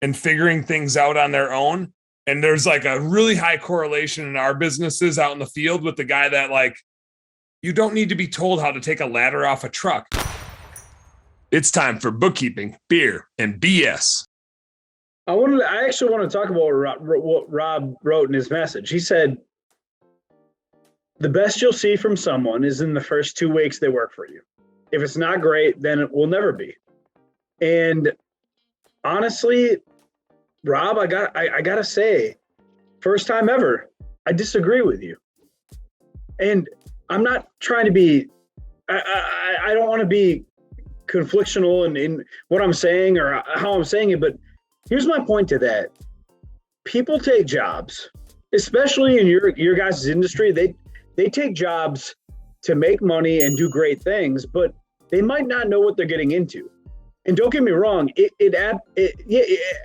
and figuring things out on their own. And there's like a really high correlation in our businesses out in the field with the guy that like, you don't need to be told how to take a ladder off a truck. It's time for bookkeeping, beer, and BS. I actually want to talk about what Rob wrote in his message. He said, the best you'll see from someone is in the first 2 weeks they work for you. If it's not great, then it will never be. And honestly, Rob, I gotta say, first time ever, I disagree with you. And I'm not trying to be, I don't want to be conflictional in what I'm saying or how I'm saying it, but here's my point to that. People take jobs, especially in your guys' industry, they take jobs to make money and do great things, but they might not know what they're getting into. And don't get me wrong,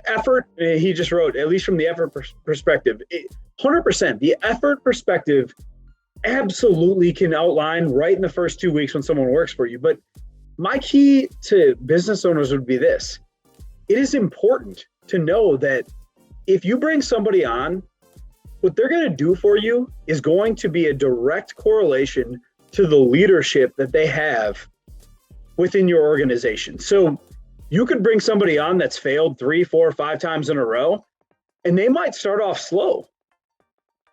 effort, he just wrote, at least from the effort perspective, 100%, the effort perspective absolutely can outline right in the first 2 weeks when someone works for you. But my key to business owners would be this. It is important to know that if you bring somebody on, what they're going to do for you is going to be a direct correlation to the leadership that they have within your organization. So you could bring somebody on that's failed 3, 4, 5 times in a row, and they might start off slow.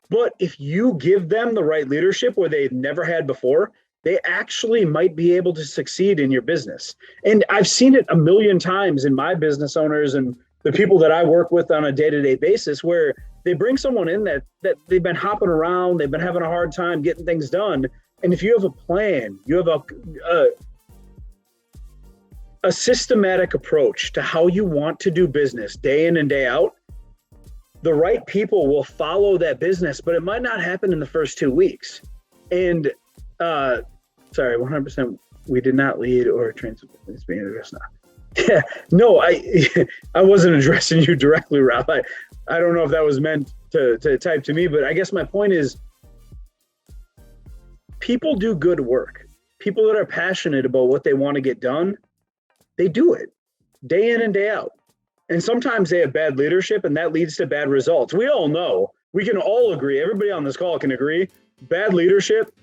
But if you give them the right leadership where they've never had before, they actually might be able to succeed in your business. And I've seen it a million times in my business owners and the people that I work with on a day-to-day basis, where they bring someone in that they've been hopping around, they've been having a hard time getting things done. And if you have a plan, you have a systematic approach to how you want to do business day in and day out, the right people will follow that business, but it might not happen in the first 2 weeks. And sorry, 100%, we did not lead or transfer. It's being addressed now. Yeah, no, I wasn't addressing you directly, Rob. I don't know if that was meant to type to me, but I guess my point is people do good work. People that are passionate about what they want to get done, they do it day in and day out. And sometimes they have bad leadership and that leads to bad results. We all know, we can all agree, everybody on this call can agree, bad leadership,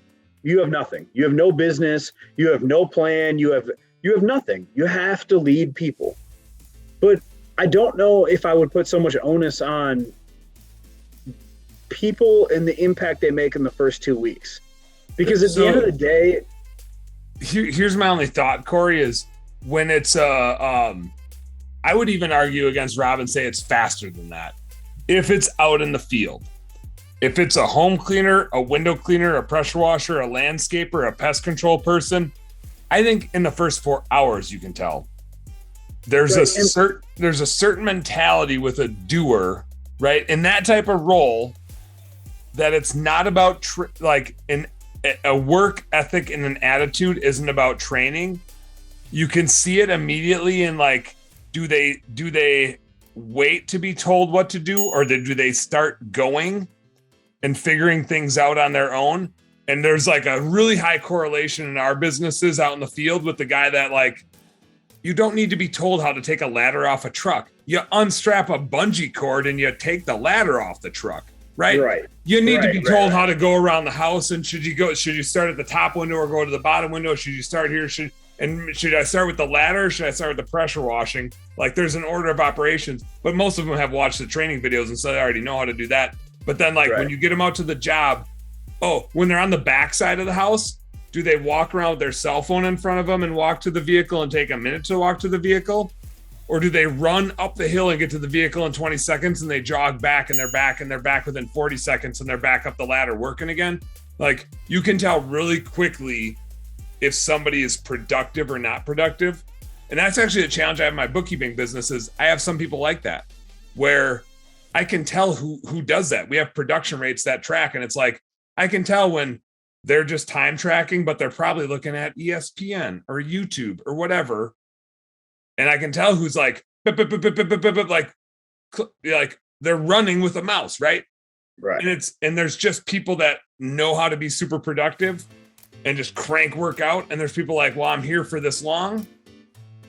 you have nothing. You have no business, you have no plan, you have nothing. You have to lead people. But I don't know if I would put so much onus on people and the impact they make in the first 2 weeks. Because at the end of the day... Here's my only thought, Cory, is when it's I would even argue against Rob and say it's faster than that. If it's out in the field, if it's a home cleaner, a window cleaner, a pressure washer, a landscaper, a pest control person, I think in the first 4 hours you can tell. There's a certain mentality with a doer, right? In that type of role, that it's not about a work ethic and an attitude isn't about training. You can see it immediately in like, do they wait to be told what to do, or do they start going and figuring things out on their own? And there's like a really high correlation in our businesses out in the field with the guy that like, you don't need to be told how to take a ladder off a truck. You unstrap a bungee cord and you take the ladder off the truck, right? Right. You need to be told how to go around the house, and should you start at the top window or go to the bottom window? Should you start here? Should I start with the ladder? Or should I start with the pressure washing? Like there's an order of operations, but most of them have watched the training videos and so they already know how to do that. But then when you get them out to the job, when they're on the back side of the house, do they walk around with their cell phone in front of them and walk to the vehicle and take a minute to walk to the vehicle? Or do they run up the hill and get to the vehicle in 20 seconds and they jog back and they're back within 40 seconds and they're back up the ladder working again? Like you can tell really quickly if somebody is productive or not productive. And that's actually a challenge I have in my bookkeeping business is I have some people like that where I can tell who does that. We have production rates that track, and it's like, I can tell when they're just time tracking, but they're probably looking at ESPN or YouTube or whatever. And I can tell who's like they're running with a mouse, right? Right. And there's just people that know how to be super productive and just crank work out. And there's people like, well, I'm here for this long.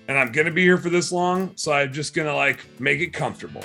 and I'm going to be here for this long. So I'm just going to like make it comfortable.